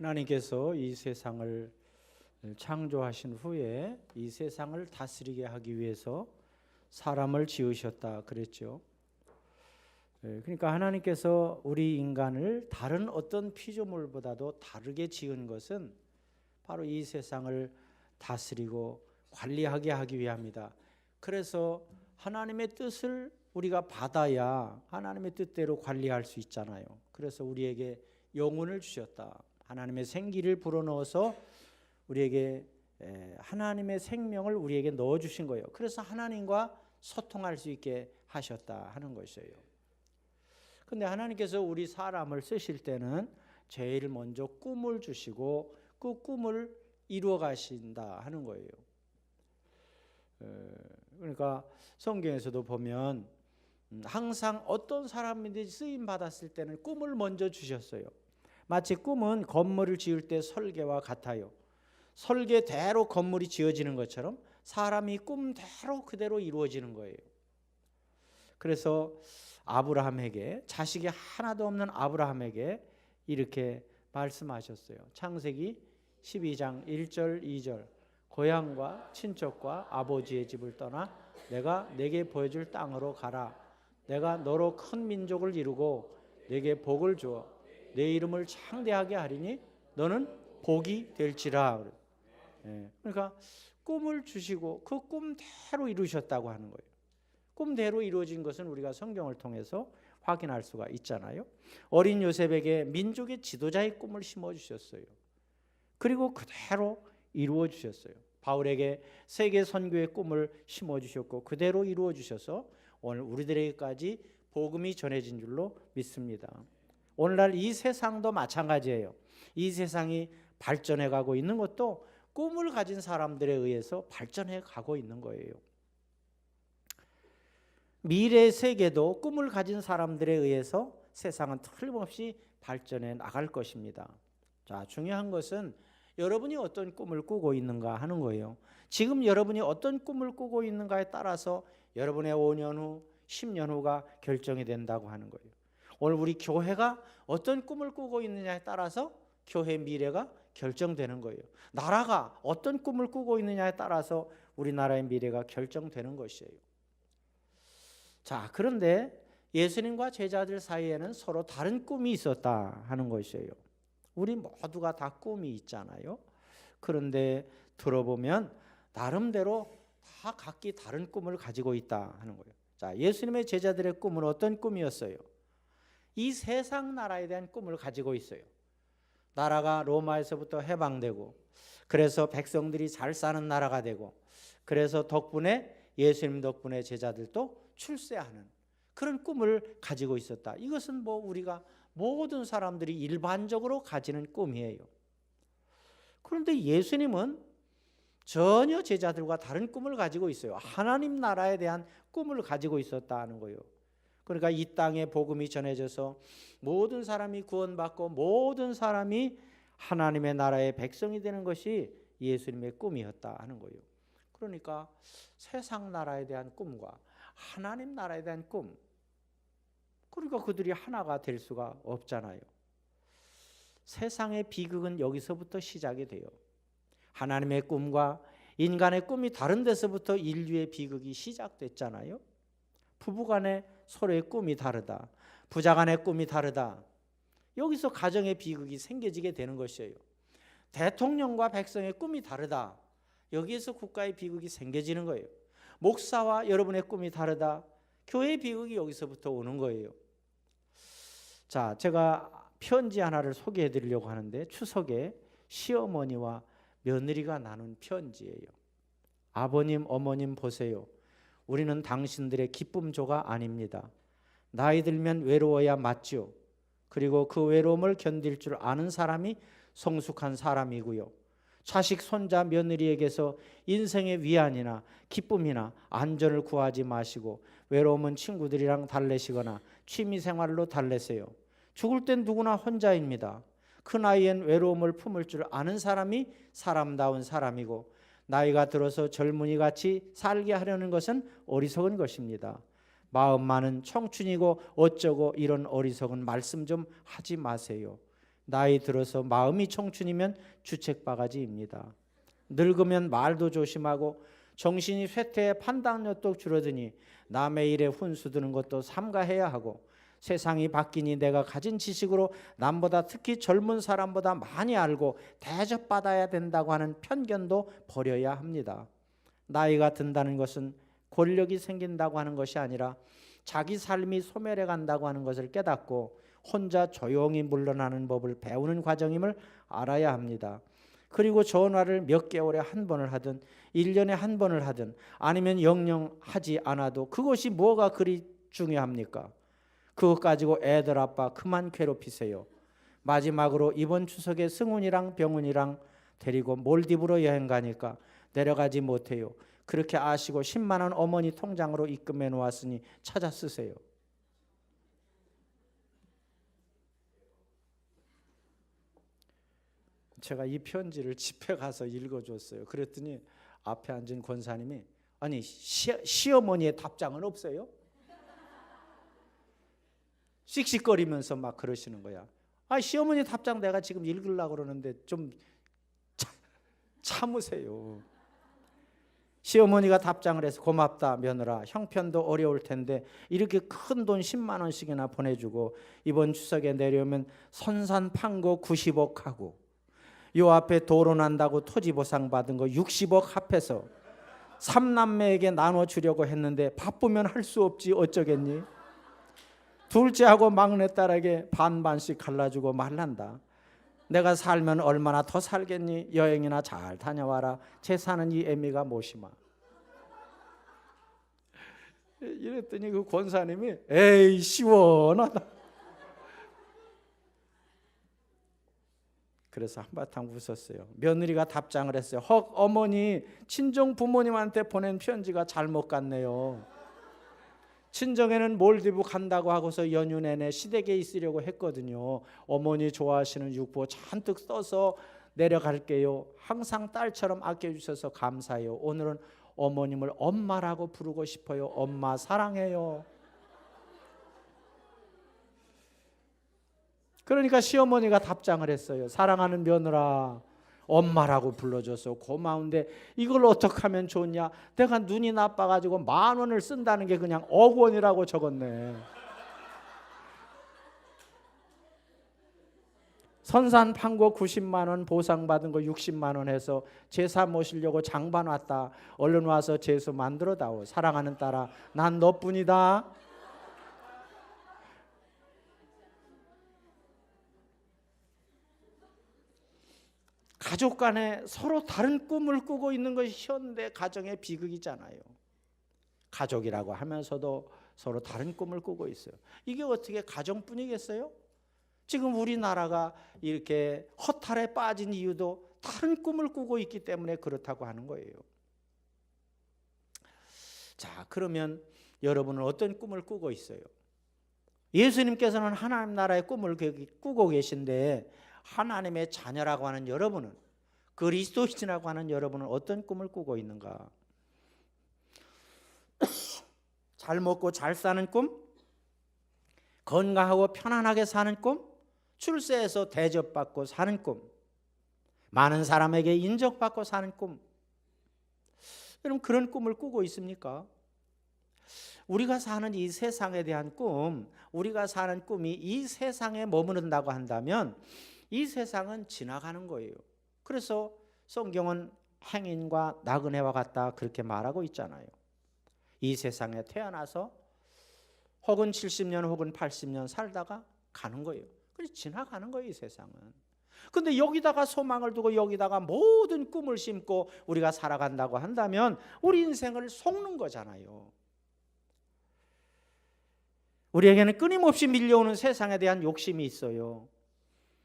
하나님께서 이 세상을 창조하신 후에 이 세상을 다스리게 하기 위해서 사람을 지으셨다 그랬죠. 그러니까 하나님께서 우리 인간을 다른 어떤 피조물보다도 다르게 지은 것은 바로 이 세상을 다스리고 관리하게 하기 위함이다. 그래서 하나님의 뜻을 우리가 받아야 하나님의 뜻대로 관리할 수 있잖아요. 그래서 우리에게 영혼을 주셨다. 하나님의 생기를 불어넣어서 우리에게 하나님의 생명을 우리에게 넣어주신 거예요. 그래서 하나님과 소통할 수 있게 하셨다 하는 것이에요. 근데 하나님께서 우리 사람을 쓰실 때는 제일 먼저 꿈을 주시고 그 꿈을 이루어 가신다 하는 거예요. 그러니까 성경에서도 보면 항상 어떤 사람인지 쓰임 받았을 때는 꿈을 먼저 주셨어요. 마치 꿈은 건물을 지을 때 설계와 같아요. 설계대로 건물이 지어지는 것처럼 사람이 꿈대로 그대로 이루어지는 거예요. 그래서 아브라함에게, 자식이 하나도 없는 아브라함에게 이렇게 말씀하셨어요. 창세기 12장 1절 2절 고향과 친척과 아버지의 집을 떠나 내가 내게 보여줄 땅으로 가라. 내가 너로 큰 민족을 이루고 내게 복을 주어 내 이름을 창대하게 하리니 너는 복이 될지라. 그러니까 꿈을 주시고 그 꿈대로 이루셨다고 하는 거예요. 꿈대로 이루어진 것은 우리가 성경을 통해서 확인할 수가 있잖아요. 어린 요셉에게 민족의 지도자의 꿈을 심어주셨어요. 그리고 그대로 이루어 주셨어요. 바울에게 세계 선교의 꿈을 심어주셨고 그대로 이루어 주셔서 오늘 우리들에게까지 복음이 전해진 줄로 믿습니다. 오늘날 이 세상도 마찬가지예요. 이 세상이 발전해 가고 있는 것도 꿈을 가진 사람들에 의해서 발전해 가고 있는 거예요. 미래의 세계도 꿈을 가진 사람들에 의해서 세상은 틀림없이 발전해 나갈 것입니다. 자, 중요한 것은 여러분이 어떤 꿈을 꾸고 있는가 하는 거예요. 지금 여러분이 어떤 꿈을 꾸고 있는가에 따라서 여러분의 5년 후, 10년 후가 결정이 된다고 하는 거예요. 오늘 우리 교회가 어떤 꿈을 꾸고 있느냐에 따라서 교회 미래가 결정되는 거예요. 나라가 어떤 꿈을 꾸고 있느냐에 따라서 우리나라의 미래가 결정되는 것이에요. 자, 그런데 예수님과 제자들 사이에는 서로 다른 꿈이 있었다 하는 것이에요. 우리 모두가 다 꿈이 있잖아요. 그런데 들어보면 나름대로 다 각기 다른 꿈을 가지고 있다 하는 거예요. 자, 예수님의 제자들의 꿈은 어떤 꿈이었어요? 이 세상 나라에 대한 꿈을 가지고 있어요. 나라가 로마에서부터 해방되고 그래서 백성들이 잘 사는 나라가 되고 그래서 덕분에 예수님 덕분에 제자들도 출세하는 그런 꿈을 가지고 있었다. 이것은 뭐 우리가 모든 사람들이 일반적으로 가지는 꿈이에요. 그런데 예수님은 전혀 제자들과 다른 꿈을 가지고 있어요. 하나님 나라에 대한 꿈을 가지고 있었다는 거예요. 그러니까 이 땅에 복음이 전해져서 모든 사람이 구원받고 모든 사람이 하나님의 나라의 백성이 되는 것이 예수님의 꿈이었다 하는 거예요. 그러니까 세상 나라에 대한 꿈과 하나님 나라에 대한 꿈, 그러니까 그들이 하나가 될 수가 없잖아요. 세상의 비극은 여기서부터 시작이 돼요. 하나님의 꿈과 인간의 꿈이 다른 데서부터 인류의 비극이 시작됐잖아요. 부부간에 서로의 꿈이 다르다. 부자간의 꿈이 다르다. 여기서 가정의 비극이 생겨지게 되는 것이에요. 대통령과 백성의 꿈이 다르다. 여기에서 국가의 비극이 생겨지는 거예요. 목사와 여러분의 꿈이 다르다. 교회의 비극이 여기서부터 오는 거예요. 자, 제가 편지 하나를 소개해 드리려고 하는데 추석에 시어머니와 며느리가 나눈 편지예요. 아버님, 어머님 보세요. 우리는 당신들의 기쁨조가 아닙니다. 나이 들면 외로워야 맞죠. 그리고 그 외로움을 견딜 줄 아는 사람이 성숙한 사람이고요. 자식, 손자, 며느리에게서 인생의 위안이나 기쁨이나 안전을 구하지 마시고 외로움은 친구들이랑 달래시거나 취미생활로 달래세요. 죽을 땐 누구나 혼자입니다. 그 나이엔 외로움을 품을 줄 아는 사람이 사람다운 사람이고 나이가 들어서 젊은이같이 살게 하려는 것은 어리석은 것입니다. 마음만은 청춘이고 어쩌고 이런 어리석은 말씀 좀 하지 마세요. 나이 들어서 마음이 청춘이면 주책바가지입니다. 늙으면 말도 조심하고 정신이 쇠퇴해 판단력도 줄어드니 남의 일에 훈수 두는 것도 삼가해야 하고 세상이 바뀌니 내가 가진 지식으로 남보다 특히 젊은 사람보다 많이 알고 대접받아야 된다고 하는 편견도 버려야 합니다. 나이가 든다는 것은 권력이 생긴다고 하는 것이 아니라 자기 삶이 소멸해 간다고 하는 것을 깨닫고 혼자 조용히 물러나는 법을 배우는 과정임을 알아야 합니다. 그리고 전화를 몇 개월에 한 번을 하든 1년에 한 번을 하든 아니면 영영 하지 않아도 그것이 뭐가 그리 중요합니까? 그것 가지고 애들 아빠 그만 괴롭히세요. 마지막으로 이번 추석에 승훈이랑 병훈이랑 데리고 몰디브로 여행 가니까 내려가지 못해요. 그렇게 아시고 10만 원 어머니 통장으로 입금해 놓았으니 찾아 쓰세요. 제가 이 편지를 집에 가서 읽어줬어요. 그랬더니 앞에 앉은 권사님이 아니 시어머니의 답장은 없어요? 씩씩거리면서 막 그러시는 거야. 아, 시어머니 답장 내가 지금 읽으려고 그러는데 좀 참으세요. 시어머니가 답장을 해서 고맙다 며느라, 형편도 어려울 텐데 이렇게 큰 돈 10만 원씩이나 보내주고 이번 추석에 내려오면 선산 판 거 90억 하고 요 앞에 도로 난다고 토지 보상 받은 거 60억 합해서 3남매에게 나눠주려고 했는데 바쁘면 할 수 없지 어쩌겠니? 둘째하고 막내딸에게 반반씩 갈라주고 말란다. 내가 살면 얼마나 더 살겠니? 여행이나 잘 다녀와라. 제 사는 이 애미가 모시마. 이랬더니 그 권사님이 에이 시원하다. 그래서 한바탕 웃었어요. 며느리가 답장을 했어요. 헉 어머니 친정 부모님한테 보낸 편지가 잘못 갔네요. 친정에는 몰디브 간다고 하고서 연휴 내내 시댁에 있으려고 했거든요. 어머니 좋아하시는 육보 잔뜩 써서 내려갈게요. 항상 딸처럼 아껴주셔서 감사해요. 오늘은 어머님을 엄마라고 부르고 싶어요. 엄마 사랑해요. 그러니까 시어머니가 답장을 했어요. 사랑하는 며느라 엄마라고 불러줘서 고마운데 이걸 어떻게 하면 좋냐? 내가 눈이 나빠가지고 10,000원을 쓴다는 게 그냥 억원이라고 적었네. 선산 판 거 90만 원 보상받은 거 60만 원 해서 제사 모시려고 장반 왔다. 얼른 와서 제수 만들어 다오. 사랑하는 딸아 난 너뿐이다. 가족 간에 서로 다른 꿈을 꾸고 있는 것이 현대 가정의 비극이잖아요. 가족이라고 하면서도 서로 다른 꿈을 꾸고 있어요. 이게 어떻게 가정뿐이겠어요? 지금 우리나라가 이렇게 허탈에 빠진 이유도 다른 꿈을 꾸고 있기 때문에 그렇다고 하는 거예요. 자, 그러면 여러분은 어떤 꿈을 꾸고 있어요? 예수님께서는 하나님 나라의 꿈을 꾸고 계신데 하나님의 자녀라고 하는 여러분은, 그리스도인이라고 하는 여러분은 어떤 꿈을 꾸고 있는가? 잘 먹고 잘 사는 꿈? 건강하고 편안하게 사는 꿈? 출세해서 대접받고 사는 꿈? 많은 사람에게 인정받고 사는 꿈? 여러분 그런 꿈을 꾸고 있습니까? 우리가 사는 이 세상에 대한 꿈, 우리가 사는 꿈이 이 세상에 머무른다고 한다면 이 세상은 지나가는 거예요. 그래서 성경은 행인과 나그네와 같다 그렇게 말하고 있잖아요. 이 세상에 태어나서 혹은 70년 혹은 80년 살다가 가는 거예요. 그래서 지나가는 거예요, 이 세상은. 근데 여기다가 소망을 두고 여기다가 모든 꿈을 심고 우리가 살아간다고 한다면 우리 인생을 속는 거잖아요. 우리에게는 끊임없이 밀려오는 세상에 대한 욕심이 있어요.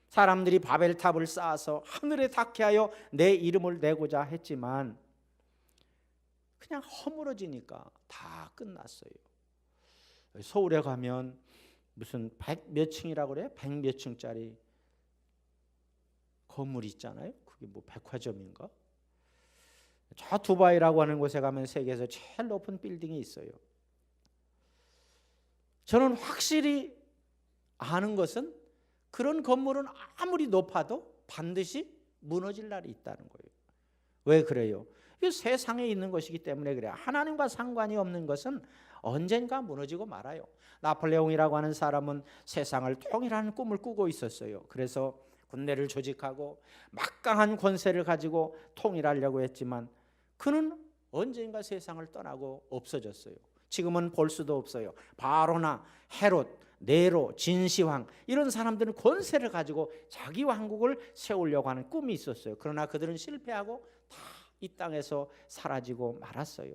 사람들이 바벨탑을 쌓아서 하늘에 닿게 하여 내 이름을 내고자 했지만 그냥 허물어지니까 다 끝났어요. 서울에 가면 무슨 100몇 층이라고 그래요? 100몇 층짜리 건물이 있잖아요. 그게 뭐 백화점인가? 저 두바이라고 하는 곳에 가면 세계에서 제일 높은 빌딩이 있어요. 저는 확실히 아는 것은 그런 건물은 아무리 높아도 반드시 무너질 날이 있다는 거예요. 왜 그래요? 이 세상에 있는 것이기 때문에 그래요. 하나님과 상관이 없는 것은 언젠가 무너지고 말아요. 나폴레옹이라고 하는 사람은 세상을 통일하는 꿈을 꾸고 있었어요. 그래서 군대를 조직하고 막강한 권세를 가지고 통일하려고 했지만 그는 언젠가 세상을 떠나고 없어졌어요. 지금은 볼 수도 없어요. 바로나 헤롯, 네로, 진시황 이런 사람들은 권세를 가지고 자기 왕국을 세우려고 하는 꿈이 있었어요. 그러나 그들은 실패하고 다 이 땅에서 사라지고 말았어요.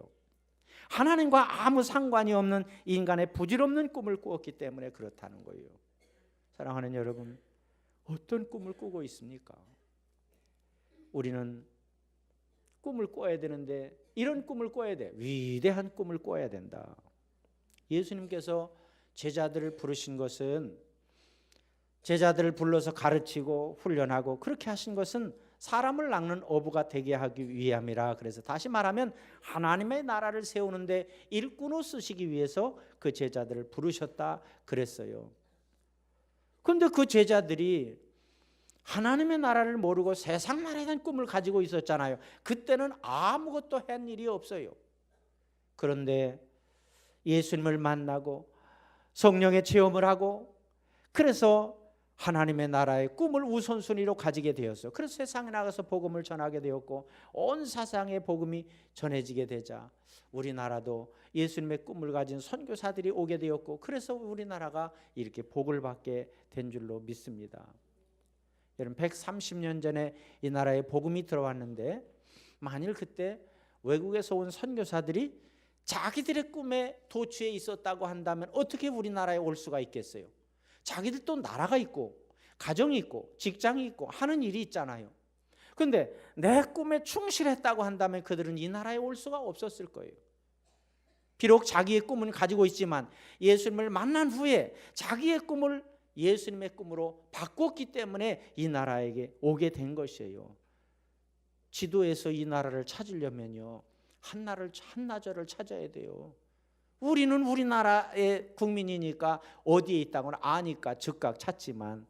하나님과 아무 상관이 없는 인간의 부질없는 꿈을 꾸었기 때문에 그렇다는 거예요. 사랑하는 여러분, 어떤 꿈을 꾸고 있습니까? 우리는 꿈을 꿔야 되는데 이런 꿈을 꿔야 돼. 위대한 꿈을 꿔야 된다. 예수님께서 제자들을 부르신 것은, 제자들을 불러서 가르치고 훈련하고 그렇게 하신 것은 사람을 낚는 어부가 되게 하기 위함이라. 그래서 다시 말하면 하나님의 나라를 세우는데 일꾼으로 쓰시기 위해서 그 제자들을 부르셨다 그랬어요. 그런데 그 제자들이 하나님의 나라를 모르고 세상 나라에 대한 꿈을 가지고 있었잖아요. 그때는 아무것도 한 일이 없어요. 그런데 예수님을 만나고 성령의 체험을 하고 그래서 하나님의 나라의 꿈을 우선순위로 가지게 되었어요. 그래서 세상에 나가서 복음을 전하게 되었고 온 세상에 복음이 전해지게 되자 우리나라도 예수님의 꿈을 가진 선교사들이 오게 되었고 그래서 우리나라가 이렇게 복을 받게 된 줄로 믿습니다. 여러분 130년 전에 이 나라에 복음이 들어왔는데 만일 그때 외국에서 온 선교사들이 자기들의 꿈에 도취해 있었다고 한다면 어떻게 우리나라에 올 수가 있겠어요? 자기들도 나라가 있고 가정이 있고 직장이 있고 하는 일이 있잖아요. 그런데 내 꿈에 충실했다고 한다면 그들은 이 나라에 올 수가 없었을 거예요. 비록 자기의 꿈은 가지고 있지만 예수님을 만난 후에 자기의 꿈을 예수님의 꿈으로 바꿨기 때문에 이 나라에게 오게 된 것이에요. 지도에서 이 나라를 찾으려면요 한나절을 찾아야 돼요. 우리는 우리나라의 국민이니까 어디에 있다고는 아니까 즉각 찾지만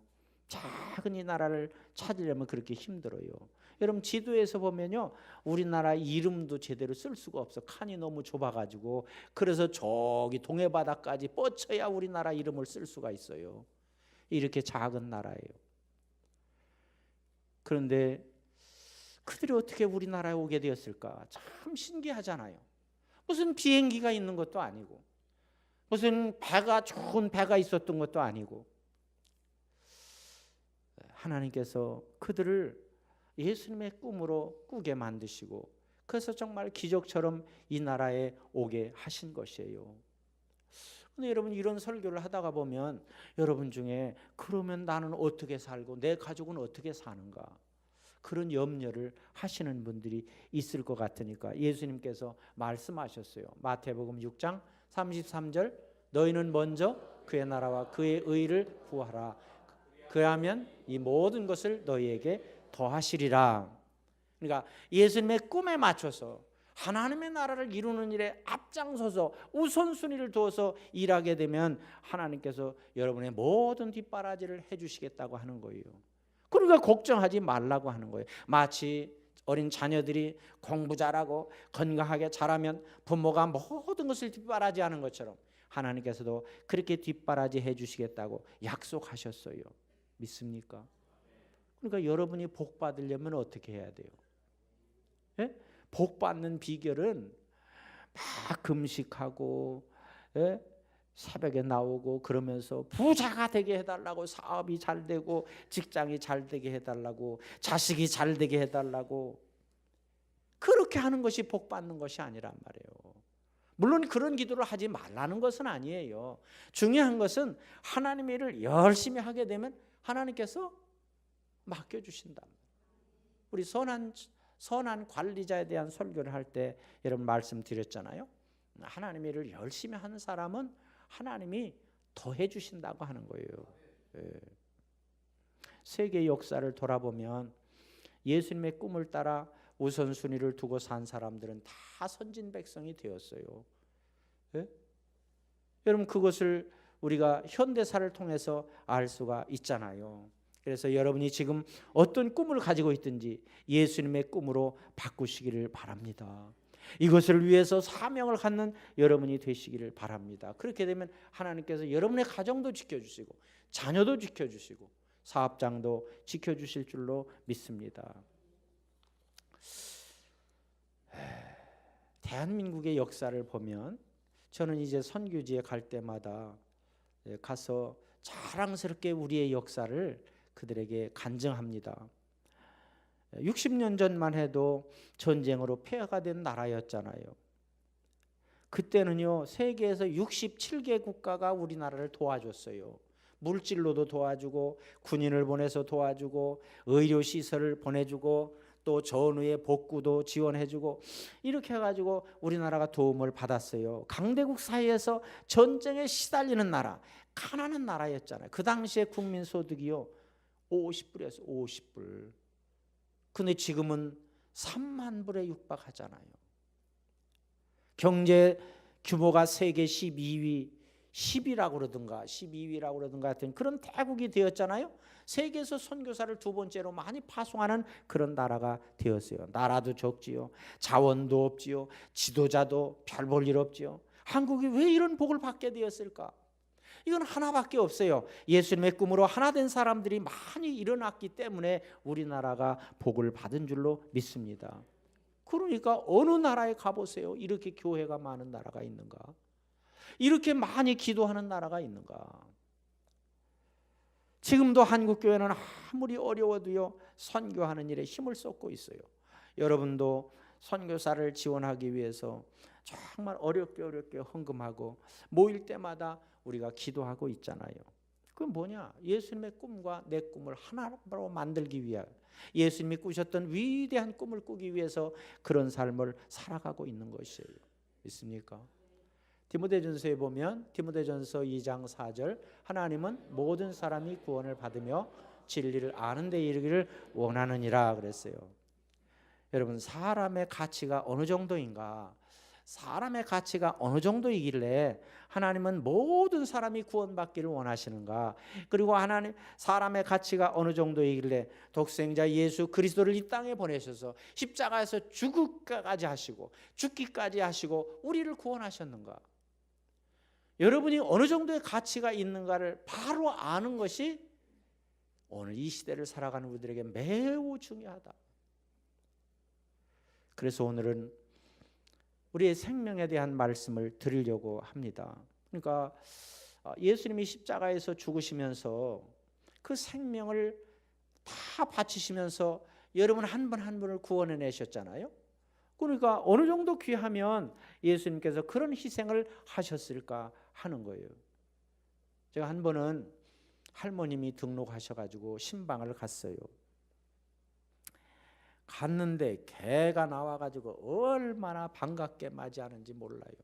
작은 이 나라를 찾으려면 그렇게 힘들어요. 여러분 지도에서 보면요 우리나라 이름도 제대로 쓸 수가 없어. 칸이 너무 좁아가지고. 그래서 저기 동해바다까지 뻗쳐야 우리나라 이름을 쓸 수가 있어요. 이렇게 작은 나라예요. 그런데 그들이 어떻게 우리나라에 오게 되었을까? 참 신기하잖아요. 무슨 비행기가 있는 것도 아니고 무슨 배가 좋은 배가 있었던 것도 아니고 하나님께서 그들을 예수님의 꿈으로 꾸게 만드시고 그래서 정말 기적처럼 이 나라에 오게 하신 것이에요. 근데 여러분 이런 설교를 하다가 보면 여러분 중에 그러면 나는 어떻게 살고 내 가족은 어떻게 사는가 그런 염려를 하시는 분들이 있을 것 같으니까 예수님께서 말씀하셨어요. 마태복음 6장 33절 너희는 먼저 그의 나라와 그의 의를 구하라. 그러하면 이 모든 것을 너희에게 더하시리라. 그러니까 예수님의 꿈에 맞춰서 하나님의 나라를 이루는 일에 앞장서서 우선순위를 두어서 일하게 되면 하나님께서 여러분의 모든 뒷바라지를 해주시겠다고 하는 거예요. 그러니까 걱정하지 말라고 하는 거예요. 마치 어린 자녀들이 공부 잘하고 건강하게 자라면 부모가 모든 것을 뒷바라지하는 것처럼 하나님께서도 그렇게 뒷바라지 해주시겠다고 약속하셨어요. 믿습니까? 그러니까 여러분이 복 받으려면 어떻게 해야 돼요? 예? 복 받는 비결은 막 금식하고 새벽에 나오고 그러면서 부자가 되게 해달라고 사업이 잘 되고 직장이 잘 되게 해달라고 자식이 잘 되게 해달라고 그렇게 하는 것이 복 받는 것이 아니란 말이에요. 물론 그런 기도를 하지 말라는 것은 아니에요. 중요한 것은 하나님의 일을 열심히 하게 되면 하나님께서 맡겨주신다. 우리 선한 관리자에 대한 설교를 할 때 여러분 말씀드렸잖아요. 하나님의 일을 열심히 하는 사람은 하나님이 더해 주신다고 하는 거예요. 세계 역사를 돌아보면 예수님의 꿈을 따라 우선순위를 두고 산 사람들은 다 선진 백성이 되었어요. 여러분 그것을 우리가 현대사를 통해서 알 수가 있잖아요. 그래서 여러분이 지금 어떤 꿈을 가지고 있든지 예수님의 꿈으로 바꾸시기를 바랍니다. 이것을 위해서 사명을 갖는 여러분이 되시기를 바랍니다. 그렇게 되면 하나님께서 여러분의 가정도 지켜주시고 자녀도 지켜주시고 사업장도 지켜주실 줄로 믿습니다. 대한민국의 역사를 보면 저는 이제 선교지에 갈 때마다 가서 자랑스럽게 우리의 역사를 그들에게 간증합니다. 60년 전만 해도 전쟁으로 폐허가 된 나라였잖아요. 그때는요, 세계에서 67개 국가가 우리나라를 도와줬어요. 물질로도 도와주고 군인을 보내서 도와주고 의료시설을 보내주고 또 전후의 복구도 지원해주고 이렇게 해가지고 우리나라가 도움을 받았어요. 강대국 사이에서 전쟁에 시달리는 나라, 가난한 나라였잖아요. 그 당시에 국민소득이요 50불이었어요. 50불. 근데 지금은 3만 불에 육박하잖아요. 경제 규모가 세계 12위, 10위라고 그러든가 12위라고 그러든가 하여튼 그런 대국이 되었잖아요. 세계에서 선교사를 두 번째로 많이 파송하는 그런 나라가 되었어요. 나라도 적지요. 자원도 없지요. 지도자도 별 볼 일 없지요. 한국이 왜 이런 복을 받게 되었을까? 이건 하나밖에 없어요. 예수님의 꿈으로 하나 된 사람들이 많이 일어났기 때문에 우리나라가 복을 받은 줄로 믿습니다. 그러니까 어느 나라에 가보세요. 이렇게 교회가 많은 나라가 있는가? 이렇게 많이 기도하는 나라가 있는가? 지금도 한국교회는 아무리 어려워도요 선교하는 일에 힘을 쏟고 있어요. 여러분도 선교사를 지원하기 위해서 정말 어렵게 헌금하고 모일 때마다 우리가 기도하고 있잖아요. 그건 뭐냐? 예수님의 꿈과 내 꿈을 하나로 만들기 위하여 예수님이 꾸셨던 위대한 꿈을 꾸기 위해서 그런 삶을 살아가고 있는 것이에요. 있습니까? 디모데전서에 보면 디모데전서 2장 4절 하나님은 모든 사람이 구원을 받으며 진리를 아는 데 이르기를 원하느니라 그랬어요. 여러분 사람의 가치가 어느 정도인가? 사람의 가치가 어느 정도이길래 하나님은 모든 사람이 구원받기를 원하시는가? 그리고 하나님 사람의 가치가 어느 정도이길래 독생자 예수 그리스도를 이 땅에 보내셔서 십자가에서 죽기까지 하시고 우리를 구원하셨는가? 여러분이 어느 정도의 가치가 있는가를 바로 아는 것이 오늘 이 시대를 살아가는 우리들에게 매우 중요하다. 그래서 오늘은 우리의 생명에 대한 말씀을 드리려고 합니다. 그러니까 예수님이 십자가에서 죽으시면서 그 생명을 다 바치시면서 여러분 한 분 한 분을 구원해 내셨잖아요. 그러니까 어느 정도 귀하면 예수님께서 그런 희생을 하셨을까 하는 거예요. 제가 한 번은 할머님이 등록하셔가지고 신방을 갔어요. 갔는데 개가 나와가지고 얼마나 반갑게 맞이하는지 몰라요.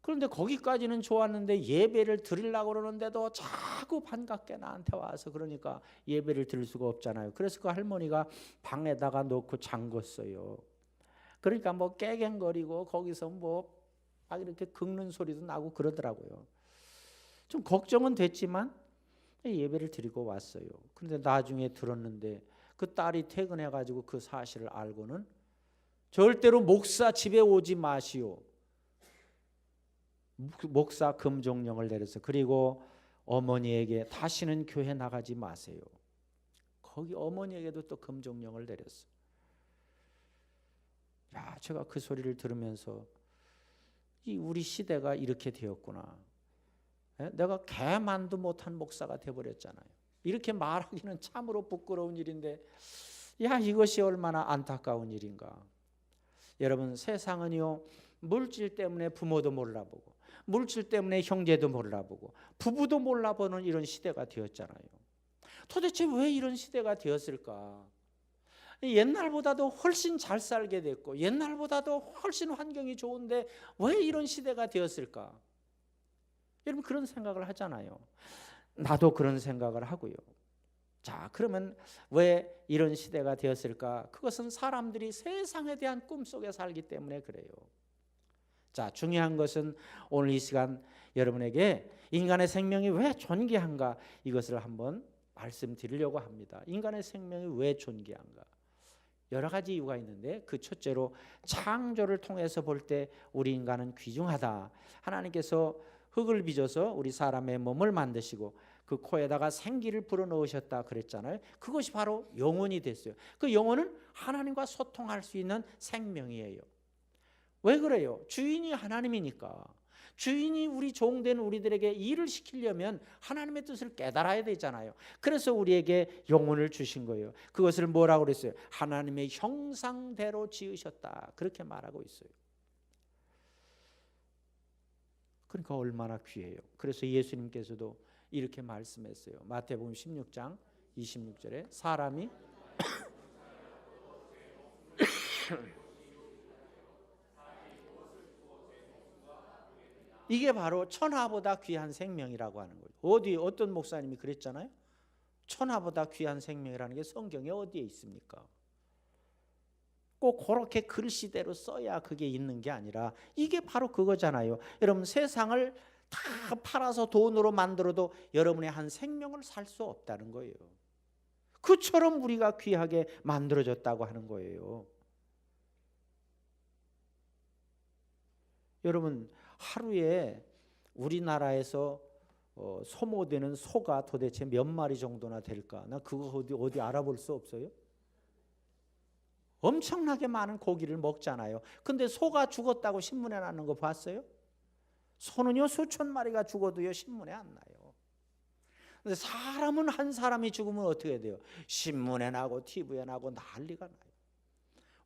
그런데 거기까지는 좋았는데 예배를 드리려고 그러는데도 자꾸 반갑게 나한테 와서 그러니까 예배를 드릴 수가 없잖아요. 그래서 그 할머니가 방에다가 놓고 잠궜어요. 그러니까 뭐 깨갱거리고 거기서 뭐 막 이렇게 긁는 소리도 나고 그러더라고요. 좀 걱정은 됐지만 예배를 드리고 왔어요. 그런데 나중에 들었는데 그 딸이 퇴근해가지고 그 사실을 알고는 절대로 목사 집에 오지 마시오. 목사 금종령을 내려서 그리고 어머니에게 다시는 교회 나가지 마세요. 거기 어머니에게도 또 금종령을 내렸어. 야, 제가 그 소리를 들으면서 이 우리 시대가 이렇게 되었구나. 내가 개만도 못한 목사가 되어버렸잖아요. 이렇게 말하기는 참으로 부끄러운 일인데 야 이것이 얼마나 안타까운 일인가. 여러분 세상은요 물질 때문에 부모도 몰라보고 물질 때문에 형제도 몰라보고 부부도 몰라보는 이런 시대가 되었잖아요. 도대체 왜 이런 시대가 되었을까? 옛날보다도 훨씬 잘 살게 됐고 옛날보다도 훨씬 환경이 좋은데 왜 이런 시대가 되었을까? 여러분 그런 생각을 하잖아요. 나도 그런 생각을 하고요. 자, 그러면 왜 이런 시대가 되었을까? 그것은 사람들이 세상에 대한 꿈속에 살기 때문에 그래요. 자, 중요한 것은 오늘 이 시간 여러분에게 인간의 생명이 왜 존귀한가 이것을 한번 말씀드리려고 합니다. 인간의 생명이 왜 존귀한가? 여러 가지 이유가 있는데 그 첫째로 창조를 통해서 볼 때 우리 인간은 귀중하다. 하나님께서 흙을 빚어서 우리 사람의 몸을 만드시고 그 코에다가 생기를 불어넣으셨다 그랬잖아요. 그것이 바로 영혼이 됐어요. 그 영혼은 하나님과 소통할 수 있는 생명이에요. 왜 그래요? 주인이 하나님이니까. 주인이 우리 종된 우리들에게 일을 시키려면 하나님의 뜻을 깨달아야 되잖아요. 그래서 우리에게 영혼을 주신 거예요. 그것을 뭐라고 그랬어요? 하나님의 형상대로 지으셨다. 그렇게 말하고 있어요. 그러니까 얼마나 귀해요. 그래서 예수님께서도 이렇게 말씀했어요. 마태복음 16장 26절에 사람이 이게 바로 천하보다 귀한 생명이라고 하는 거예요. 어떤 목사님이 그랬잖아요. 천하보다 귀한 생명이라는 게 성경에 어디에 있습니까? 꼭 그렇게 글씨대로 써야 그게 있는 게 아니라 이게 바로 그거잖아요. 여러분 세상을 다 팔아서 돈으로 만들어도 여러분의 한 생명을 살 수 없다는 거예요. 그처럼 우리가 귀하게 만들어졌다고 하는 거예요. 여러분 하루에 우리나라에서 소모되는 소가 도대체 몇 마리 정도나 될까? 나 그거 어디 알아볼 수 없어요? 엄청나게 많은 고기를 먹잖아요. 근데 소가 죽었다고 신문에 나는 거 봤어요? 소는요 수천 마리가 죽어도요 신문에 안 나요. 근데 사람은 한 사람이 죽으면 어떻게 돼요? 신문에 나고 TV에 나고 난리가 나요.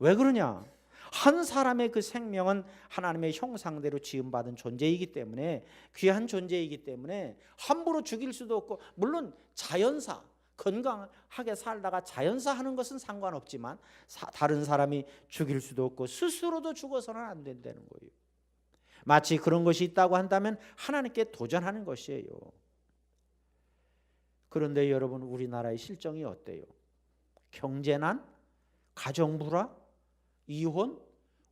왜 그러냐? 한 사람의 그 생명은 하나님의 형상대로 지음받은 존재이기 때문에 귀한 존재이기 때문에 함부로 죽일 수도 없고, 물론 자연사 건강하게 살다가 자연사 하는 것은 상관없지만 다른 사람이 죽일 수도 없고 스스로도 죽어서는 안 된다는 거예요. 마치 그런 것이 있다고 한다면 하나님께 도전하는 것이에요. 그런데 여러분 우리나라의 실정이 어때요? 경제난, 가정불화, 이혼,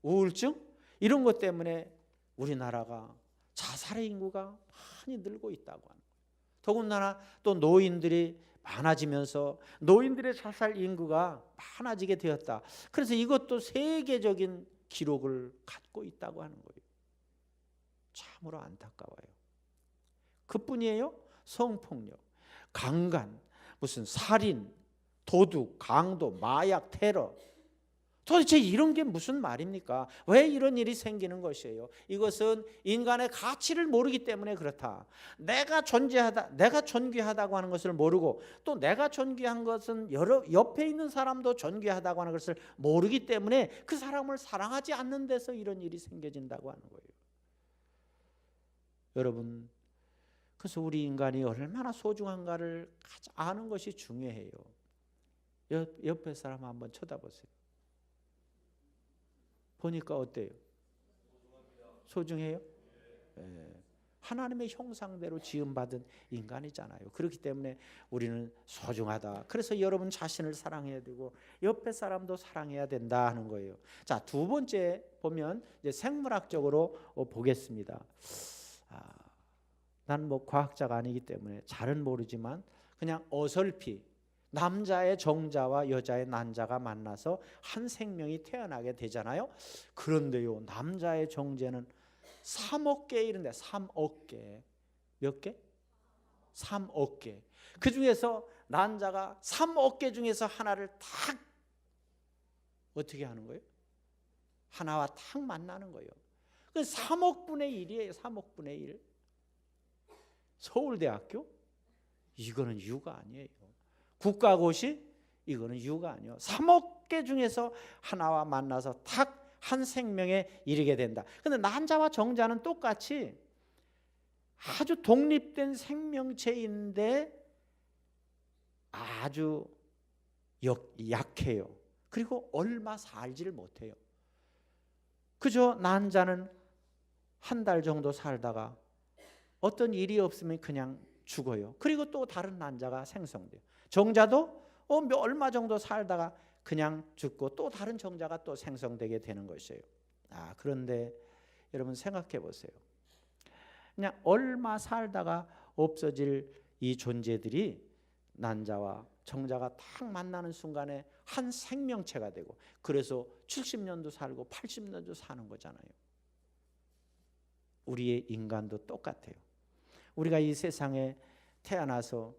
우울증 이런 것 때문에 우리나라가 자살의 인구가 많이 늘고 있다고 하는 거예요. 더군다나 또 노인들이 많아지면서 노인들의 자살 인구가 많아지게 되었다. 그래서 이것도 세계적인 기록을 갖고 있다고 하는 거예요. 참으로 안타까워요. 그뿐이에요? 성폭력, 강간, 무슨 살인, 도둑, 강도, 마약, 테러. 도대체 이런 게 무슨 말입니까? 왜 이런 일이 생기는 것이에요? 이것은 인간의 가치를 모르기 때문에 그렇다. 내가 존재하다, 내가 존귀하다고 하는 것을 모르고 또 내가 존귀한 것은 옆에 있는 사람도 존귀하다고 하는 것을 모르기 때문에 그 사람을 사랑하지 않는 데서 이런 일이 생겨진다고 하는 거예요. 여러분, 그래서 우리 인간이 얼마나 소중한가를 아는 것이 중요해요. 옆에 사람 한번 쳐다보세요. 보니까 어때요? 소중해요? 네. 하나님의 형상대로 지음받은 인간이잖아요. 그렇기 때문에 우리는 소중하다. 그래서 여러분 자신을 사랑해야 되고 옆에 사람도 사랑해야 된다 하는 거예요. 자, 두 번째 보면 이제 생물학적으로 보겠습니다. 난 뭐 과학자가 아니기 때문에 잘은 모르지만 그냥 어설피 남자의 정자와 여자의 난자가 만나서 한 생명이 태어나게 되잖아요. 그런데요, 남자의 정제는 3억 개 이런데 3억 개. 몇 개? 3억 개. 그 중에서 난자가 3억 개 중에서 하나를 탁 어떻게 하는 거예요? 하나와 탁 만나는 거예요. 그 3억 분의 1이에요. 3억 분의 1. 서울대학교? 이거는 유가 아니에요. 국가고시? 이거는 유가 아니에요. 3억 개 중에서 하나와 만나서 탁 한 생명에 이르게 된다. 그런데 난자와 정자는 똑같이 아주 독립된 생명체인데 아주 약해요. 그리고 얼마 살지를 못해요. 그저 난자는 한 달 정도 살다가 어떤 일이 없으면 그냥 죽어요. 그리고 또 다른 난자가 생성돼요. 정자도 얼마 정도 살다가 그냥 죽고 또 다른 정자가 또 생성되게 되는 것이에요. 그런데 여러분 생각해 보세요. 그냥 얼마 살다가 없어질 이 존재들이 난자와 정자가 딱 만나는 순간에 한 생명체가 되고, 그래서 70년도 살고 80년도 사는 거잖아요. 우리의 인간도 똑같아요. 우리가 이 세상에 태어나서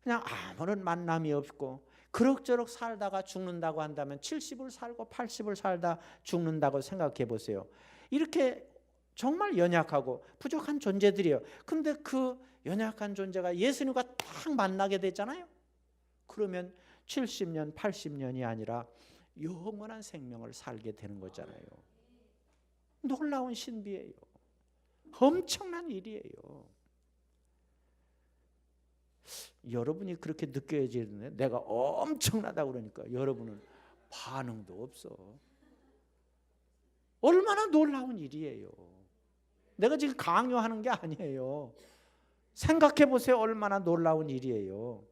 그냥 아무런 만남이 없고 그럭저럭 살다가 죽는다고 한다면 70을 살고 80을 살다 죽는다고 생각해 보세요. 이렇게 정말 연약하고 부족한 존재들이에요. 근데 그 연약한 존재가 예수님과 딱 만나게 되잖아요. 그러면 70년, 80년이 아니라 영원한 생명을 살게 되는 거잖아요. 놀라운 신비예요. 엄청난 일이에요. 여러분이 그렇게 느껴지는데 내가 엄청나다고 그러니까 여러분은 반응도 없어. 얼마나 놀라운 일이에요. 내가 지금 강요하는 게 아니에요. 생각해 보세요. 얼마나 놀라운 일이에요.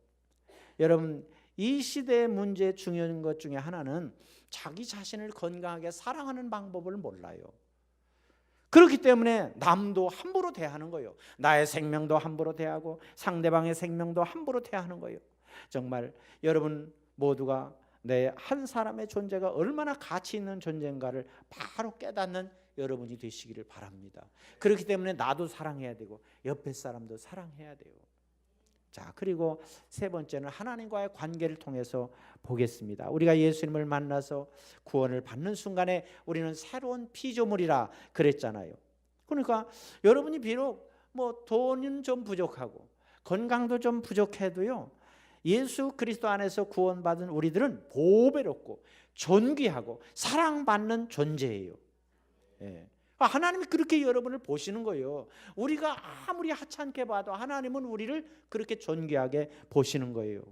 여러분, 이 시대의 문제 중요한 것 중에 하나는 자기 자신을 건강하게 사랑하는 방법을 몰라요. 그렇기 때문에 남도 함부로 대하는 거예요. 나의 생명도 함부로 대하고 상대방의 생명도 함부로 대하는 거예요. 정말 여러분 모두가 내 한 사람의 존재가 얼마나 가치 있는 존재인가를 바로 깨닫는 여러분이 되시기를 바랍니다. 그렇기 때문에 나도 사랑해야 되고 옆에 사람도 사랑해야 돼요. 자, 그리고 세 번째는 하나님과의 관계를 통해서 보겠습니다. 우리가 예수님을 만나서 구원을 받는 순간에 우리는 새로운 피조물이라 그랬잖아요. 그러니까 여러분이 비록 뭐 돈은 좀 부족하고 건강도 좀 부족해도요, 예수 그리스도 안에서 구원받은 우리들은 보배롭고 존귀하고 사랑받는 존재예요. 예. 하나님이 그렇게 여러분을 보시는 거예요. 우리가 아무리 하찮게 봐도 하나님은 우리를 그렇게 존귀하게 보시는 거예요.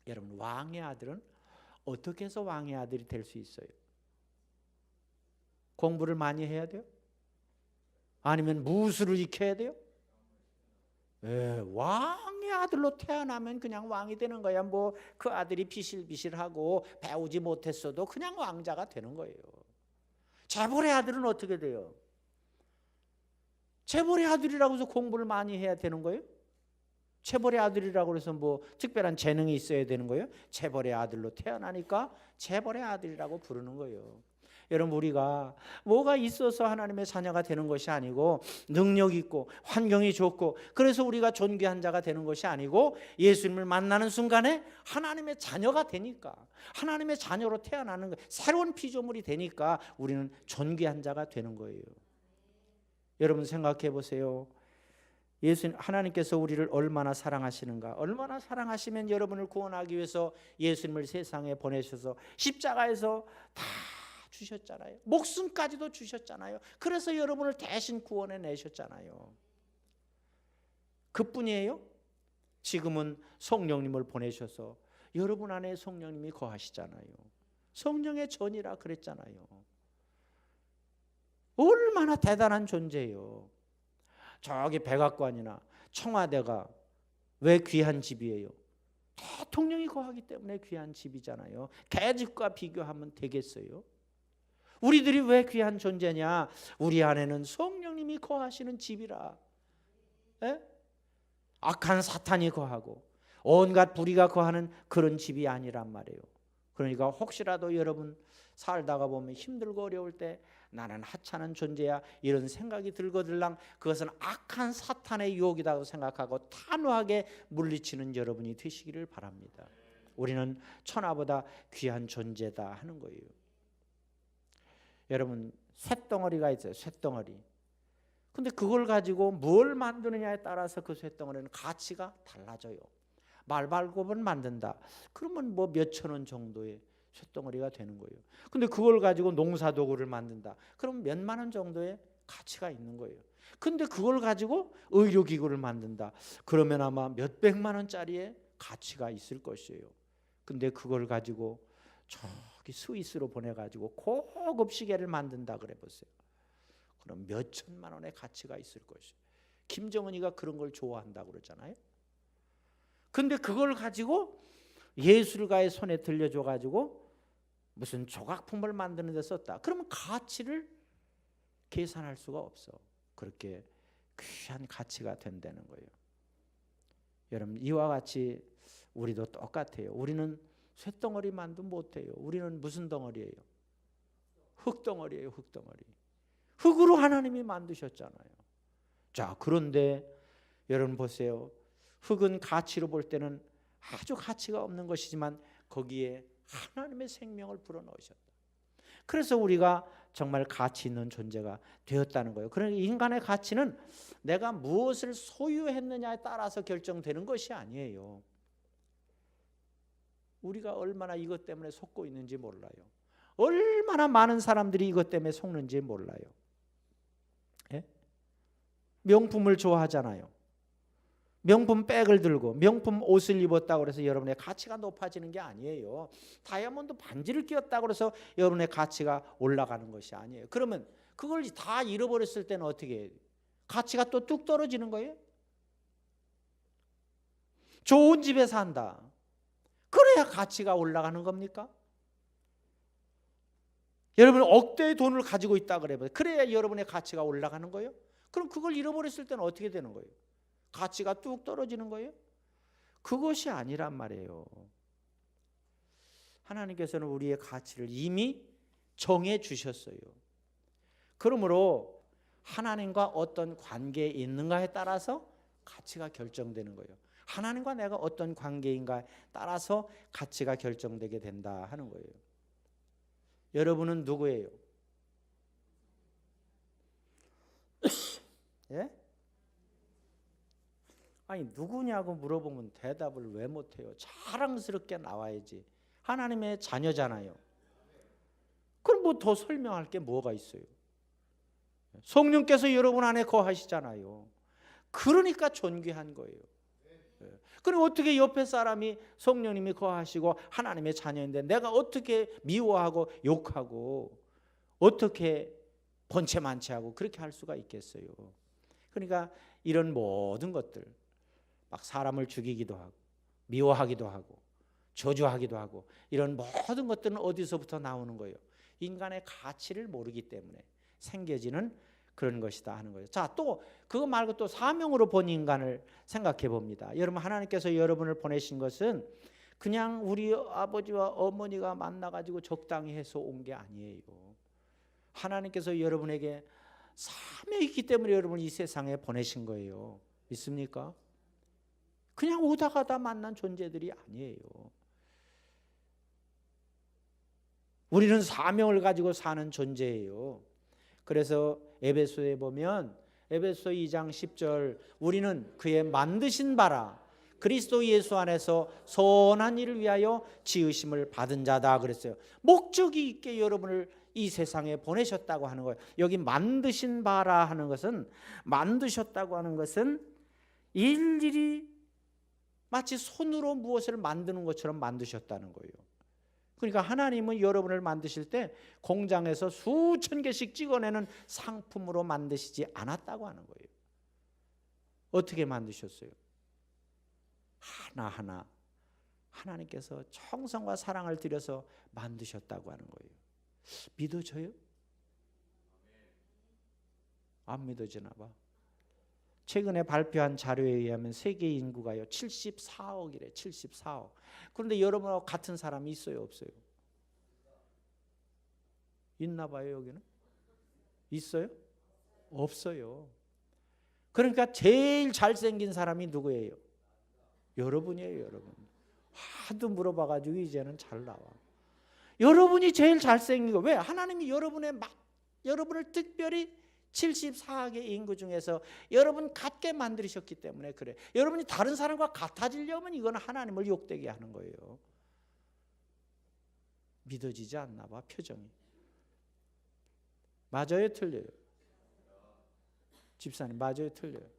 여러분, 왕의 아들은 어떻게 해서 왕의 아들이 될 수 있어요? 공부를 많이 해야 돼요? 아니면 무술을 익혀야 돼요? 왕의 아들로 태어나면 그냥 왕이 되는 거야. 뭐 그 아들이 비실비실하고 배우지 못했어도 그냥 왕자가 되는 거예요. 재벌의 아들은 어떻게 돼요? 재벌의 아들이라고 해서 공부를 많이 해야 되는 거예요? 재벌의 아들이라고 해서 뭐 특별한 재능이 있어야 되는 거예요? 재벌의 아들로 태어나니까 재벌의 아들이라고 부르는 거예요. 여러분, 우리가 뭐가 있어서 하나님의 자녀가 되는 것이 아니고 능력 있고 환경이 좋고 그래서 우리가 존귀한 자가 되는 것이 아니고 예수님을 만나는 순간에 하나님의 자녀가 되니까, 하나님의 자녀로 태어나는 거, 새로운 피조물이 되니까 우리는 존귀한 자가 되는 거예요. 여러분 생각해 보세요. 예수님, 하나님께서 우리를 얼마나 사랑하시는가. 얼마나 사랑하시면 여러분을 구원하기 위해서 예수님을 세상에 보내셔서 십자가에서 다 주셨잖아요. 목숨까지도 주셨잖아요. 그래서 여러분을 대신 구원해 내셨잖아요. 그뿐이에요? 지금은 성령님을 보내셔서 여러분 안에 성령님이 거하시잖아요. 성령의 전이라 그랬잖아요. 얼마나 대단한 존재예요. 저기 백악관이나 청와대가 왜 귀한 집이에요? 대통령이 거하기 때문에 귀한 집이잖아요. 개집과 비교하면 되겠어요? 우리들이 왜 귀한 존재냐? 우리 안에는 성령님이 거하시는 집이라. 에? 악한 사탄이 거하고 온갖 불의가 거하는 그런 집이 아니란 말이에요. 그러니까 혹시라도 여러분 살다가 보면 힘들고 어려울 때 나는 하찮은 존재야 이런 생각이 들거들랑 그것은 악한 사탄의 유혹이라고 생각하고 단호하게 물리치는 여러분이 되시기를 바랍니다. 우리는 천하보다 귀한 존재다 하는 거예요. 여러분, 쇳덩어리가 있어요. 쇳덩어리. 근데 그걸 가지고 뭘 만드느냐에 따라서 그 쇳덩어리는 가치가 달라져요. 말발굽을 만든다. 그러면 뭐 몇천 원 정도의 쇳덩어리가 되는 거예요. 근데 그걸 가지고 농사도구를 만든다. 그럼 몇만 원 정도의 가치가 있는 거예요. 근데 그걸 가지고 의료기구를 만든다. 그러면 아마 몇백만 원짜리의 가치가 있을 것이에요. 근데 그걸 가지고 저기 스위스로 보내가지고 고급 시계를 만든다 그래 보세요. 그럼 몇 천만 원의 가치가 있을 것이에요. 김정은이가 그런 걸 좋아한다고 그러잖아요. 근데 그걸 가지고 예술가의 손에 들려줘가지고 무슨 조각품을 만드는 데 썼다. 그러면 가치를 계산할 수가 없어. 그렇게 귀한 가치가 된다는 거예요. 여러분, 이와 같이 우리도 똑같아요. 우리는 쇳덩어리만도 못해요. 우리는 무슨 덩어리예요? 흙덩어리예요. 흙덩어리. 흙으로 하나님이 만드셨잖아요. 자, 그런데 여러분 보세요. 흙은 가치로 볼 때는 아주 가치가 없는 것이지만 거기에 하나님의 생명을 불어넣으셨다. 그래서 우리가 정말 가치 있는 존재가 되었다는 거예요. 그러니까 인간의 가치는 내가 무엇을 소유했느냐에 따라서 결정되는 것이 아니에요. 우리가 얼마나 이것 때문에 속고 있는지 몰라요. 얼마나 많은 사람들이 이것 때문에 속는지 몰라요. 예? 명품을 좋아하잖아요. 명품 백을 들고 명품 옷을 입었다고 해서 여러분의 가치가 높아지는 게 아니에요. 다이아몬드 반지를 끼웠다고 해서 여러분의 가치가 올라가는 것이 아니에요. 그러면 그걸 다 잃어버렸을 때는 어떻게 해요? 가치가 또 뚝 떨어지는 거예요? 좋은 집에 산다. 그래야 가치가 올라가는 겁니까? 여러분 억대의 돈을 가지고 있다 그래요. 그래야 여러분의 가치가 올라가는 거예요? 그럼 그걸 잃어버렸을 때는 어떻게 되는 거예요? 가치가 뚝 떨어지는 거예요? 그것이 아니란 말이에요. 하나님께서는 우리의 가치를 이미 정해 주셨어요. 그러므로 하나님과 어떤 관계에 있는가에 따라서 가치가 결정되는 거예요. 하나님과 내가 어떤 관계인가에 따라서 가치가 결정되게 된다 하는 거예요. 여러분은 누구예요? 예? 아니 누구냐고 물어보면 대답을 왜 못해요? 자랑스럽게 나와야지. 하나님의 자녀잖아요. 그럼 뭐 더 설명할 게 뭐가 있어요? 성령께서 여러분 안에 거하시잖아요. 그러니까 존귀한 거예요. 그럼 어떻게 옆에 사람이 성령님이 거하시고 하나님의 자녀인데 내가 어떻게 미워하고 욕하고 어떻게 번체만체하고 그렇게 할 수가 있겠어요? 그러니까 이런 모든 것들 막 사람을 죽이기도 하고 미워하기도 하고 저주하기도 하고 이런 모든 것들은 어디서부터 나오는 거예요? 인간의 가치를 모르기 때문에 생겨지는 그런 것이다 하는 거예요. 자, 또 그거 말고 또 사명으로 본 인간을 생각해 봅니다. 여러분 하나님께서 여러분을 보내신 것은 그냥 우리 아버지와 어머니가 만나가지고 적당히 해서 온 게 아니에요. 하나님께서 여러분에게 사명이 있기 때문에 여러분을 이 세상에 보내신 거예요. 믿습니까? 그냥 오다 가다 만난 존재들이 아니에요. 우리는 사명을 가지고 사는 존재예요. 그래서 에베소에 보면 에베소 2장 10절 우리는 그의 만드신 바라 그리스도 예수 안에서 선한 일을 위하여 지으심을 받은 자다 그랬어요. 목적이 있게 여러분을 이 세상에 보내셨다고 하는 거예요. 여기 만드신 바라 하는 것은 만드셨다고 하는 것은 일일이 마치 손으로 무엇을 만드는 것처럼 만드셨다는 거예요. 그러니까 하나님은 여러분을 만드실 때 공장에서 수천 개씩 찍어내는 상품으로 만드시지 않았다고 하는 거예요. 어떻게 만드셨어요? 하나하나 하나님께서 정성과 사랑을 들여서 만드셨다고 하는 거예요. 믿어져요? 안 믿어지나 봐. 최근에 발표한 자료에 의하면 세계 인구가요 74억이래. 74억. 그런데 여러분하고 같은 사람이 있어요, 없어요? 있나 봐요, 여기는? 있어요? 없어요. 그러니까 제일 잘생긴 사람이 누구예요? 여러분이에요, 여러분. 하도 물어봐가지고 이제는 잘 나와. 여러분이 제일 잘생긴 거. 왜? 하나님이 여러분을 특별히 74억의 인구 중에서 여러분 같게 만드셨기 때문에 그래. 여러분이 다른 사람과 같아지려면 이건 하나님을 욕되게 하는 거예요. 믿어지지 않나 봐, 표정이. 맞아요, 틀려요? 집사님, 맞아요, 틀려요?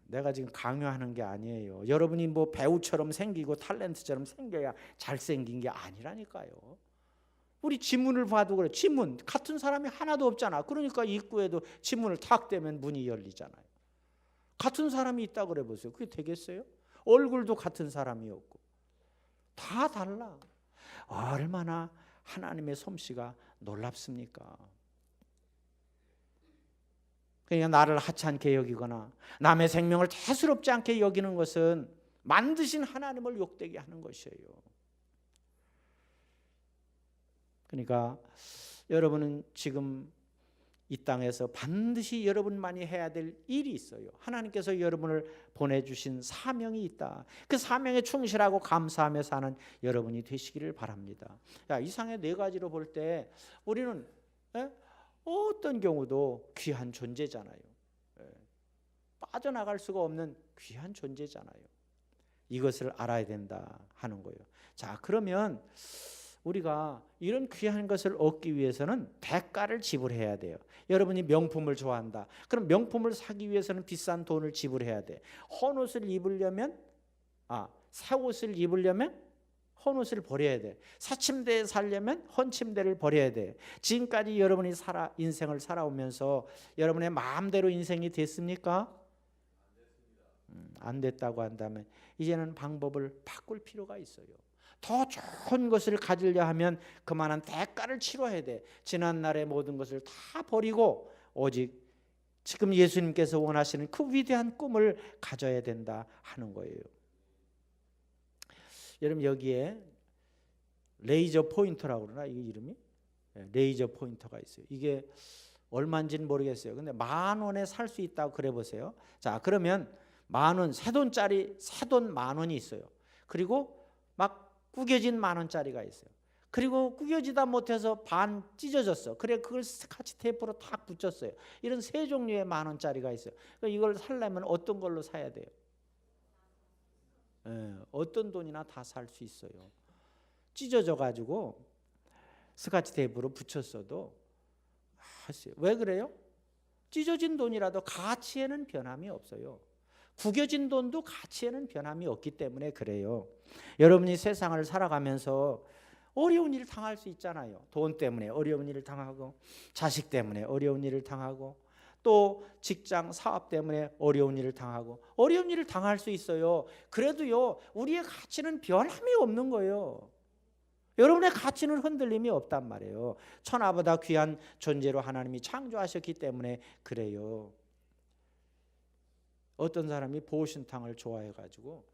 내가 지금 강요하는 게 아니에요. 여러분이 뭐 배우처럼 생기고 탤런트처럼 생겨야 잘생긴 게 아니라니까요. 우리 지문을 봐도 그래. 지문 같은 사람이 하나도 없잖아. 그러니까 입구에도 지문을 탁 대면 문이 열리잖아요. 같은 사람이 있다 그래 보세요. 그게 되겠어요? 얼굴도 같은 사람이 없고 다 달라. 얼마나 하나님의 솜씨가 놀랍습니까? 그러니까 나를 하찮게 여기거나 남의 생명을 대수롭지 않게 여기는 것은 만드신 하나님을 욕되게 하는 것이에요. 그러니까 여러분은 지금 이 땅에서 반드시 여러분만이 해야 될 일이 있어요. 하나님께서 여러분을 보내주신 사명이 있다. 그 사명에 충실하고 감사하며 사는 여러분이 되시기를 바랍니다. 이상의 네 가지로 볼 때 우리는 어떤 경우도 귀한 존재잖아요. 빠져나갈 수가 없는 귀한 존재잖아요. 이것을 알아야 된다 하는 거예요. 자, 그러면 우리가 이런 귀한 것을 얻기 위해서는 대가를 지불해야 돼요. 여러분이 명품을 좋아한다. 그럼 명품을 사기 위해서는 비싼 돈을 지불해야 돼. 헌옷을 입으려면 새 옷을 입으려면 헌옷을 버려야 돼. 새 침대에 살려면 헌 침대를 버려야 돼. 지금까지 여러분이 인생을 살아오면서 여러분의 마음대로 인생이 됐습니까? 안 됐다고 한다면 이제는 방법을 바꿀 필요가 있어요. 더 좋은 것을 가지려 하면 그만한 대가를 치러야 돼. 지난날의 모든 것을 다 버리고 오직 지금 예수님께서 원하시는 그 위대한 꿈을 가져야 된다 하는 거예요. 여러분 여기에 레이저 포인터라고 그러나 이게 이름이? 레이저 포인터가 있어요. 이게 얼마인지는 모르겠어요. 근데 10,000원에 살 수 있다고 그래 보세요. 자, 그러면 10,000원, 새 돈짜리 새 돈 10,000원이 있어요. 그리고 막 구겨진 10,000원짜리가 있어요. 그리고 구겨지다 못해서 반 찢어졌어. 그래 그걸 스카치 테이프로 탁 붙였어요. 이런 세 종류의 10,000원짜리가 있어요. 그러니까 이걸 살려면 어떤 걸로 사야 돼요? 어떤 돈이나 다 살 수 있어요. 찢어져 가지고 스카치 테이프로 붙였어도 왜 그래요? 찢어진 돈이라도 가치에는 변함이 없어요. 구겨진 돈도 가치에는 변함이 없기 때문에 그래요. 여러분이 세상을 살아가면서 어려운 일을 당할 수 있잖아요. 돈 때문에 어려운 일을 당하고 자식 때문에 어려운 일을 당하고 또 직장 사업 때문에 어려운 일을 당하고 어려운 일을 당할 수 있어요. 그래도요 우리의 가치는 변함이 없는 거예요. 여러분의 가치는 흔들림이 없단 말이에요. 천하보다 귀한 존재로 하나님이 창조하셨기 때문에 그래요. 어떤 사람이 보신탕을 좋아해가지고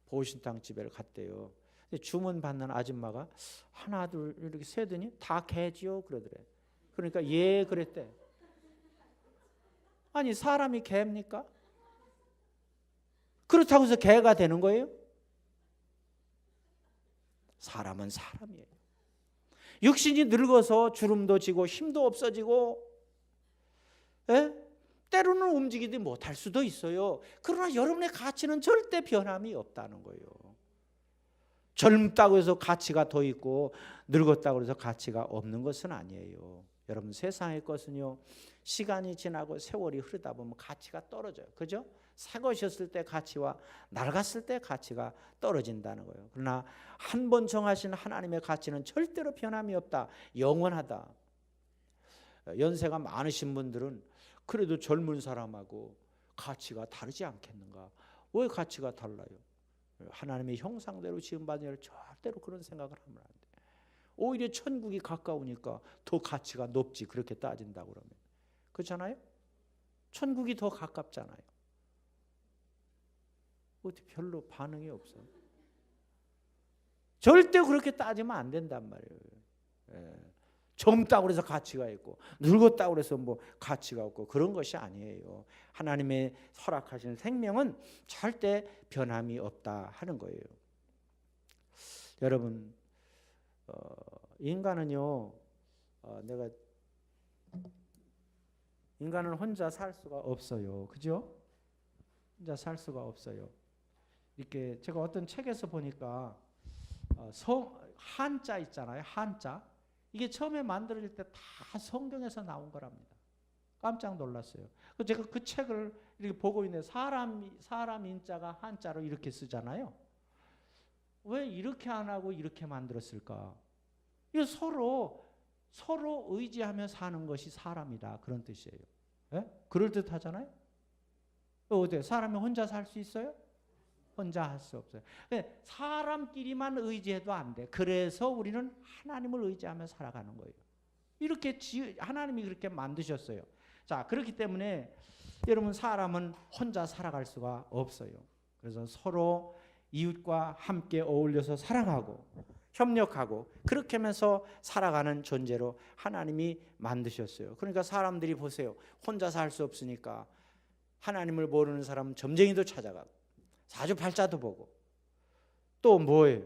보신탕 집에 갔대요. 주문 받는 아줌마가 하나 둘 이렇게 세더니 다 개지요 그러더래. 그러니까 예 그랬대. 아니 사람이 개입니까? 그렇다고 해서 개가 되는 거예요? 사람은 사람이에요. 육신이 늙어서 주름도 지고 힘도 없어지고 때로는 움직이지 못할 수도 있어요. 그러나 여러분의 가치는 절대 변함이 없다는 거예요. 젊다고 해서 가치가 더 있고 늙었다고 해서 가치가 없는 것은 아니에요. 여러분 세상의 것은요 시간이 지나고 세월이 흐르다 보면 가치가 떨어져요. 그죠? 새 것이었을 때 가치와 낡았을 때 가치가 떨어진다는 거예요. 그러나 한 번 정하신 하나님의 가치는 절대로 변함이 없다. 영원하다. 연세가 많으신 분들은 그래도 젊은 사람하고 가치가 다르지 않겠는가? 왜 가치가 달라요? 하나님의 형상대로 지음받은 일 절대로 그런 생각을 하면 안 돼. 오히려 천국이 가까우니까 더 가치가 높지 그렇게 따진다고 그러면. 그렇잖아요? 천국이 더 가깝잖아요. 어떻게 별로 반응이 없어? 절대 그렇게 따지면 안 된단 말이에요. 젊다고 해서 가치가 있고 늙었다고 해서 뭐 가치가 없고 그런 것이 아니에요. 하나님의 허락하신 생명은 절대 변함이 없다 하는 거예요. 여러분 인간은요 인간은 혼자 살 수가 없어요. 그죠? 혼자 살 수가 없어요. 이렇게 제가 어떤 책에서 보니까 한자 있잖아요. 한자. 이게 처음에 만들어질 때 다 성경에서 나온 거랍니다. 깜짝 놀랐어요. 제가 그 책을 이렇게 보고 있는데 사람 인자가 한자로 이렇게 쓰잖아요. 왜 이렇게 안 하고 이렇게 만들었을까? 이거 서로 의지하며 사는 것이 사람이다 그런 뜻이에요. 예? 그럴 듯하잖아요. 어때요? 사람이 혼자 살 수 있어요? 혼자 할 수 없어요. 사람끼리만 의지해도 안 돼. 그래서 우리는 하나님을 의지하며 살아가는 거예요. 이렇게 하나님이 그렇게 만드셨어요. 자, 그렇기 때문에 여러분, 사람은 혼자 살아갈 수가 없어요. 그래서 서로 이웃과 함께 어울려서 살아가고 협력하고 그렇게 하면서 살아가는 존재로 하나님이 만드셨어요. 그러니까 사람들이 보세요. 혼자 살 수 없으니까 하나님을 모르는 사람은 점쟁이도 찾아가고 사주팔자도 보고 또 뭐예요?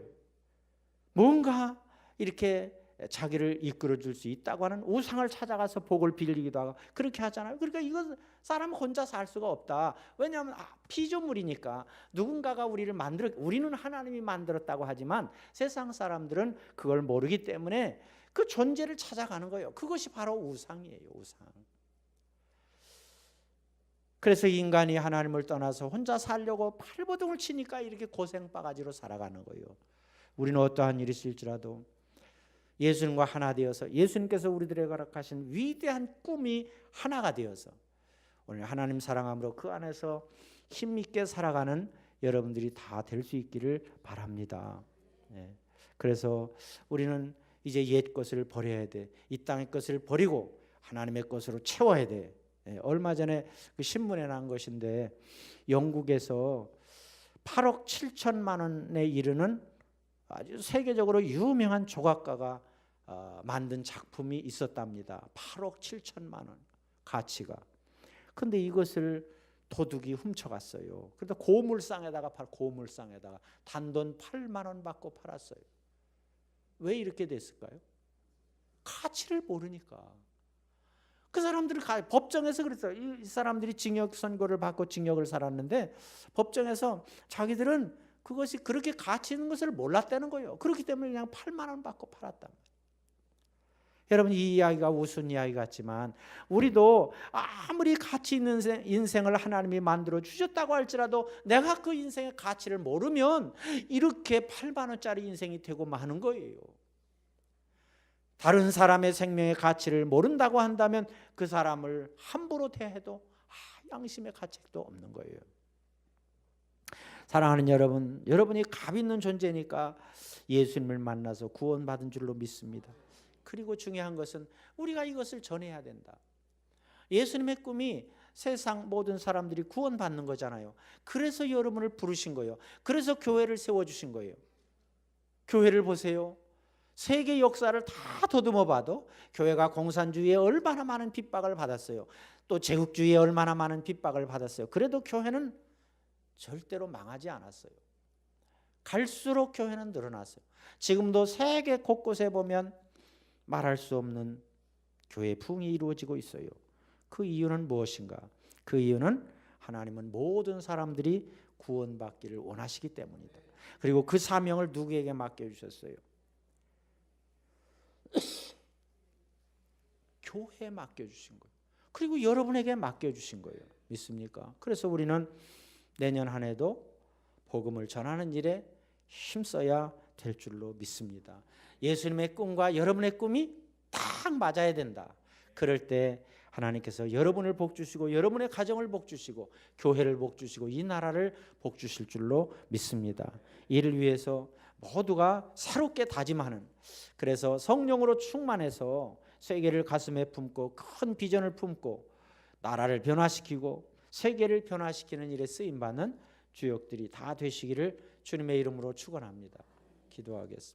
뭔가 이렇게 자기를 이끌어 줄 수 있다고 하는 우상을 찾아가서 복을 빌리기도 하고 그렇게 하잖아요. 그러니까 이건 사람 혼자 살 수가 없다. 왜냐하면 피조물이니까 누군가가 우리는 하나님이 만들었다고 하지만 세상 사람들은 그걸 모르기 때문에 그 존재를 찾아가는 거예요. 그것이 바로 우상이에요. 우상. 그래서 인간이 하나님을 떠나서 혼자 살려고 발버둥을 치니까 이렇게 고생바가지로 살아가는 거예요. 우리는 어떠한 일이 있을지라도 예수님과 하나 되어서 예수님께서 우리들에게 허락하신 위대한 꿈이 하나가 되어서 오늘 하나님 사랑함으로 그 안에서 힘있게 살아가는 여러분들이 다 될 수 있기를 바랍니다. 그래서 우리는 이제 옛 것을 버려야 돼. 이 땅의 것을 버리고 하나님의 것으로 채워야 돼. 얼마 전에 그 신문에 난 것인데 영국에서 8억 7천만 원에 이르는 아주 세계적으로 유명한 조각가가 만든 작품이 있었답니다. 8억 7천만 원 가치가. 근데 이것을 도둑이 훔쳐갔어요. 그래서 고물상에다가 단돈 8만 원 받고 팔았어요. 왜 이렇게 됐을까요? 가치를 모르니까. 그 사람들이 법정에서 그랬어요. 이 사람들이 징역 선고를 받고 징역을 살았는데 법정에서 자기들은 그것이 그렇게 가치 있는 것을 몰랐다는 거예요. 그렇기 때문에 그냥 8만 원 받고 팔았단 말이에요. 여러분, 이 이야기가 우스운 이야기 같지만 우리도 아무리 가치 있는 인생을 하나님이 만들어 주셨다고 할지라도 내가 그 인생의 가치를 모르면 이렇게 8만 원짜리 인생이 되고 마는 거예요. 다른 사람의 생명의 가치를 모른다고 한다면 그 사람을 함부로 대해도 양심의 가책도 없는 거예요. 사랑하는 여러분, 여러분이 값 있는 존재니까 예수님을 만나서 구원받은 줄로 믿습니다. 그리고 중요한 것은 우리가 이것을 전해야 된다. 예수님의 꿈이 세상 모든 사람들이 구원받는 거잖아요. 그래서 여러분을 부르신 거예요. 그래서 교회를 세워주신 거예요. 교회를 보세요. 세계 역사를 다 더듬어 봐도 교회가 공산주의에 얼마나 많은 핍박을 받았어요. 또 제국주의에 얼마나 많은 핍박을 받았어요. 그래도 교회는 절대로 망하지 않았어요. 갈수록 교회는 늘어났어요. 지금도 세계 곳곳에 보면 말할 수 없는 교회 부흥이 이루어지고 있어요. 그 이유는 무엇인가? 그 이유는 하나님은 모든 사람들이 구원받기를 원하시기 때문이다. 그리고 그 사명을 누구에게 맡겨주셨어요? 교회에 맡겨주신 거예요. 그리고 여러분에게 맡겨주신 거예요. 믿습니까? 그래서 우리는 내년 한 해도 복음을 전하는 일에 힘써야 될 줄로 믿습니다. 예수님의 꿈과 여러분의 꿈이 딱 맞아야 된다. 그럴 때 하나님께서 여러분을 복주시고 여러분의 가정을 복주시고 교회를 복주시고 이 나라를 복주실 줄로 믿습니다. 이를 위해서 모두가 새롭게 다짐하는, 그래서 성령으로 충만해서 세계를 가슴에 품고 큰 비전을 품고 나라를 변화시키고 세계를 변화시키는 일에 쓰임받는 주역들이 다 되시기를 주님의 이름으로 축원합니다. 기도하겠습니다.